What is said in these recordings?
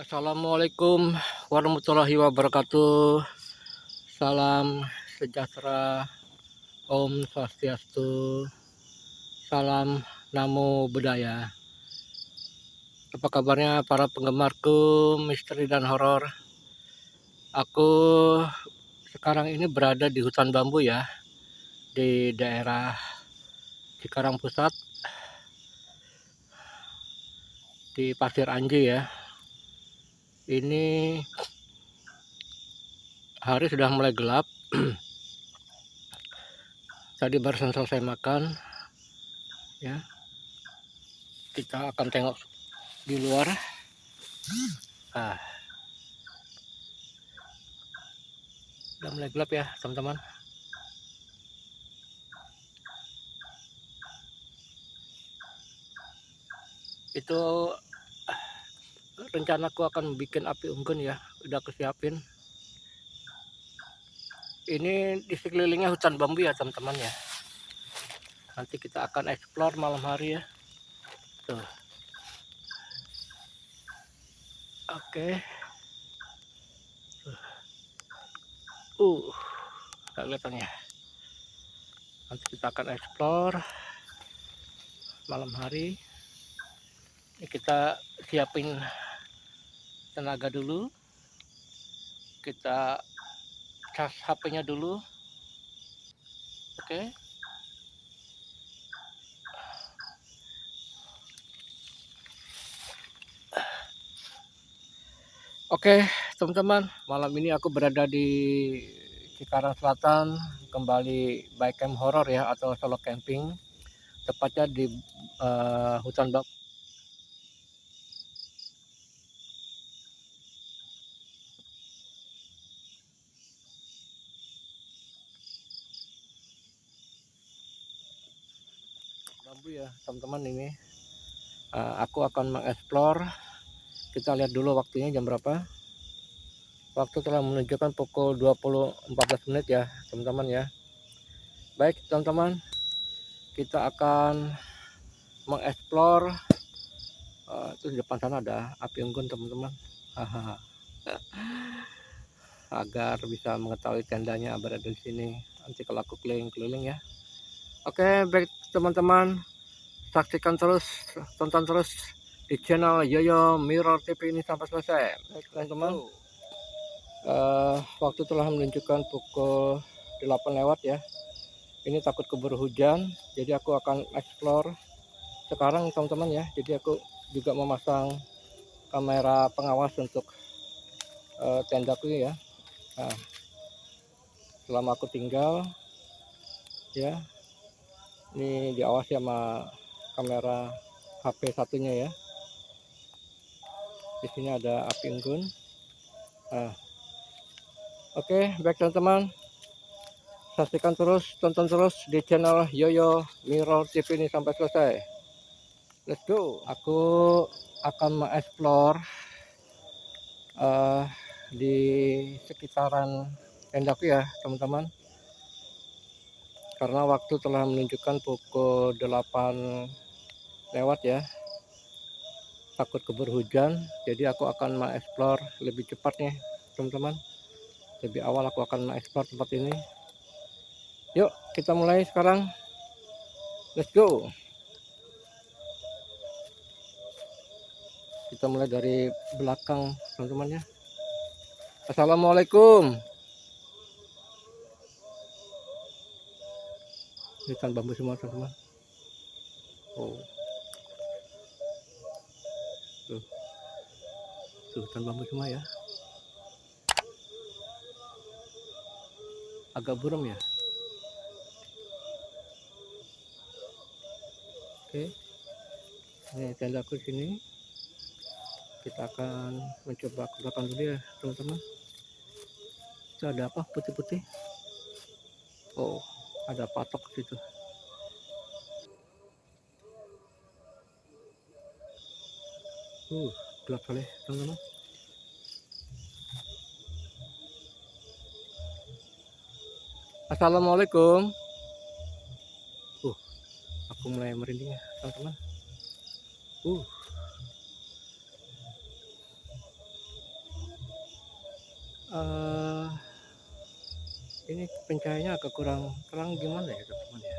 Assalamualaikum warahmatullahi wabarakatuh. Salam sejahtera, Om Swastiastu, salam Namo Buddhaya. Apa kabarnya para penggemarku misteri dan horor? Aku sekarang ini berada di hutan bambu ya, di daerah Cikarang Pusat, di Pasir Anji ya. Ini hari sudah mulai gelap. Tadi barusan selesai makan ya. Kita akan tengok di luar. Ah, udah mulai gelap ya teman-teman. Itu rencanaku akan bikin api unggun ya, udah aku siapin. Ini di sekelilingnya hutan bambu ya teman-teman ya. Nanti kita akan explore malam hari ya. Tuh. Oke. Nggak kelihatan ya. Nanti kita akan explore malam hari. Ini kita siapin tenaga dulu. Kita cas HP-nya dulu. Oke. Oke, teman-teman, malam ini aku berada di Cikarang Selatan, kembali by camp horror ya, atau solo camping, tepatnya di hutan bambu ya, teman-teman. Ini aku akan mengeksplor. Kita lihat dulu waktunya jam berapa. Waktu telah menunjukkan pukul 20.14 menit ya, teman-teman ya. Baik, teman-teman, kita akan mengeksplor. Itu di depan sana ada api unggun, teman-teman. Agar bisa mengetahui tendanya berada di sini. Nanti kalau aku keliling-keliling ya. Oke, baik teman-teman, saksikan terus, tonton terus di channel Yoyo Mirror TV ini sampai selesai. Baik teman-teman, waktu telah menunjukkan pukul 8 lewat ya. Ini takut keburu hujan, jadi aku akan explore sekarang teman-teman ya. Jadi aku juga memasang kamera pengawas untuk tendaku ya. Nah, selama aku tinggal ya, ini diawasi sama kamera HP satunya ya. Di sini ada api unggun. Nah, oke, baik teman-teman, saksikan terus, tonton terus di channel Yoyo Mirror TV ini sampai selesai. Let's go. Aku akan mengeksplor di sekitaran tendaku ya teman-teman, karena waktu telah menunjukkan pukul 8 lewat ya. Takut keburu hujan, jadi aku akan mengeksplor lebih cepat nih teman-teman. Lebih awal aku akan mengeksplor tempat ini. Yuk kita mulai sekarang. Let's go. Kita mulai dari belakang teman-teman ya. Assalamualaikum. Ini hutan bambu semua teman-teman. Oh, tuh hutan bambu semua ya. Agak buram ya. Oke, ini tendaku sini. Kita akan mencoba ke belakang dulu ya teman-teman. Itu ada apa putih-putih? Oh, ada patok situ. Gelap sekali teman-teman. Assalamualaikum. Aku mulai merinding ya teman-teman. eh ini pencahayaannya agak kurang terang, gimana ya teman-teman ya.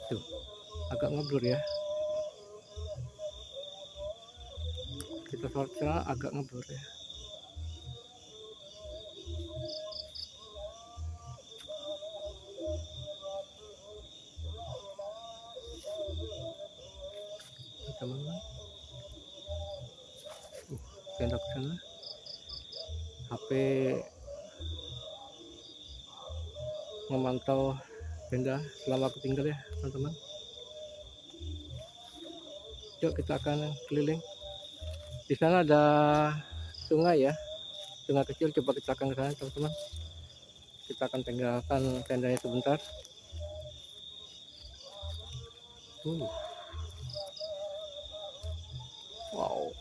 Tuh, agak ngeblur ya. Kita sorotnya agak ngeblur ya. Teman-teman, tenda ke sana. HP memantau tenda selama aku tinggal ya teman-teman. Yuk kita akan keliling. Di sana ada sungai ya, sungai kecil. Coba kita akan ke sana teman-teman. Kita akan tinggalkan tendanya sebentar. Wow,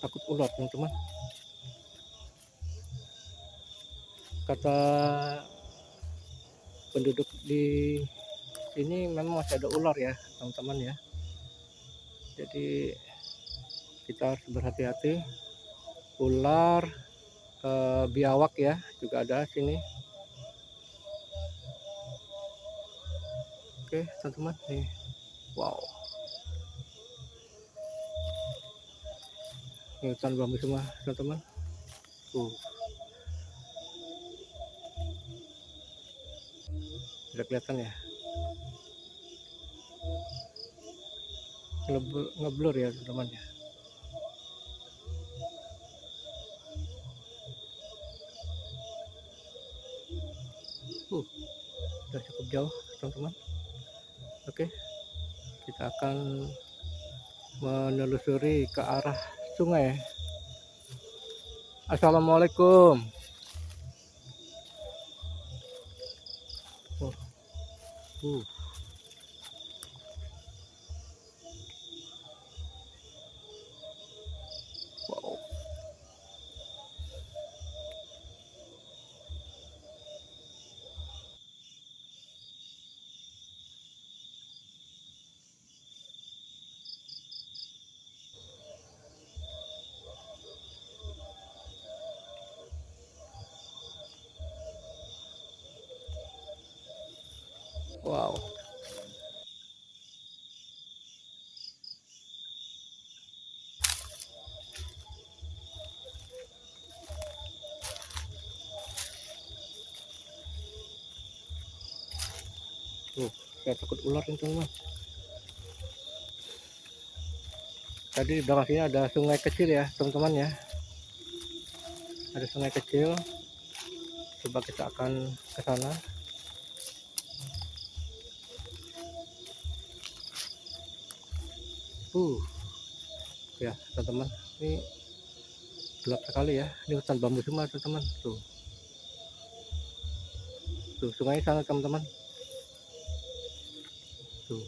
takut ular teman-teman. Kata penduduk di sini memang masih ada ular ya teman-teman ya. Jadi kita harus berhati-hati. Ular, biawak ya juga ada sini. Oke teman-teman nih, wow, ini hutan bambu semua teman-teman. Udah kelihatan ya, ngeblur ya teman-teman ya. Udah cukup jauh teman-teman. Oke, kita akan menelusuri ke arah sungai. Assalamualaikum. Wow. Wow. Saya takut ular nih teman-teman. Tadi di belakang sini ada sungai kecil ya teman-teman ya. Ada sungai kecil. Coba kita akan ke sana. Ya teman-teman, ini gelap sekali ya. Ini hutan bambu semua teman-teman. Tuh sungai sana teman-teman. Tuh,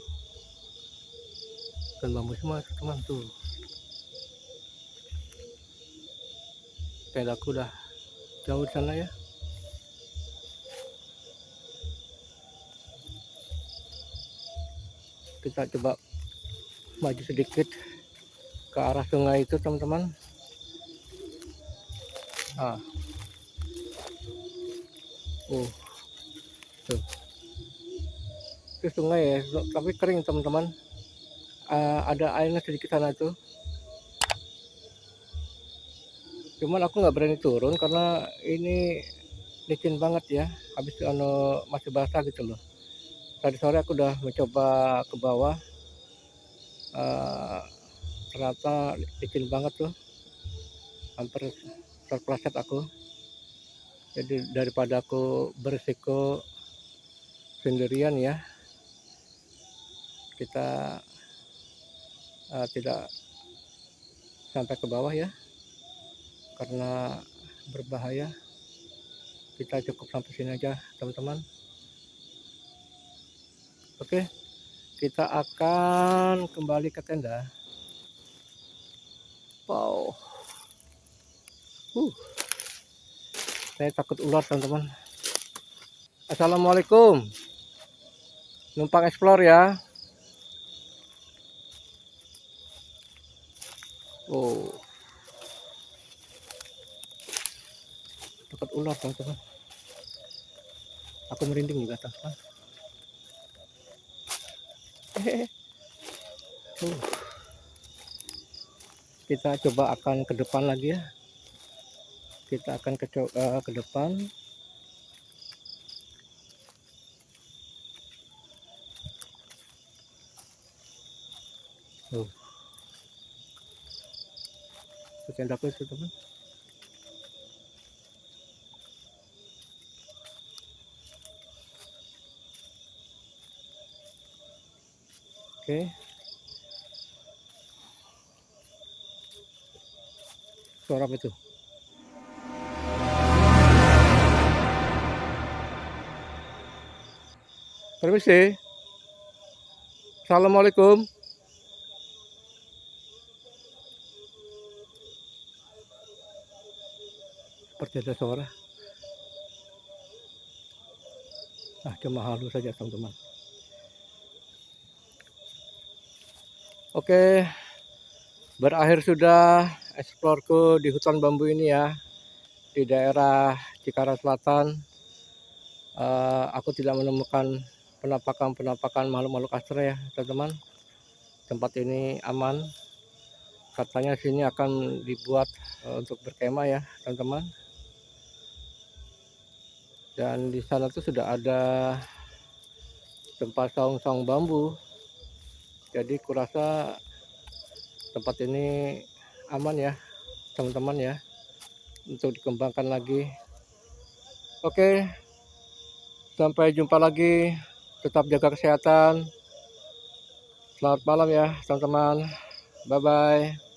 hutan bambu semua teman-teman. Tuh, tendaku udah jauh di sana ya. Kita coba maju sedikit ke arah sungai itu teman-teman. Tuh, itu sungai ya, tapi kering teman-teman. Ada airnya sedikit sana tuh. Cuman aku nggak berani turun karena ini licin banget ya. Habis itu masih basah gitu loh. Tadi sore aku udah mencoba ke bawah, ternyata licin banget tuh, hampir terpleset aku. Jadi daripada aku berisiko sendirian ya, kita tidak sampai ke bawah ya, karena berbahaya. Kita cukup sampai sini aja teman-teman. Oke, kita akan kembali ke tenda. Wow, saya takut ular teman-teman. Assalamualaikum. numpang explore ya. Oh, dekat ular teman-teman. Aku merinding juga teman. Kita coba akan ke depan lagi ya. Kita akan ke depan. Tendaku itu teman. Oke. Suara apa itu? Permisi. Assalamualaikum. Seperti ada suara. Nah, cuma halus saja teman-teman. Oke, berakhir sudah eksplorku di hutan bambu ini ya, di daerah Cikarang Selatan. Aku tidak menemukan penampakan makhluk-makhluk astral ya teman-teman. Tempat ini aman. Katanya sini akan dibuat untuk berkemah ya teman-teman. Dan di sana tuh sudah ada tempat saung-saung bambu. Jadi kurasa tempat ini aman ya teman-teman ya, untuk dikembangkan lagi. Oke, sampai jumpa lagi. Tetap jaga kesehatan. Selamat malam ya teman-teman. Bye bye.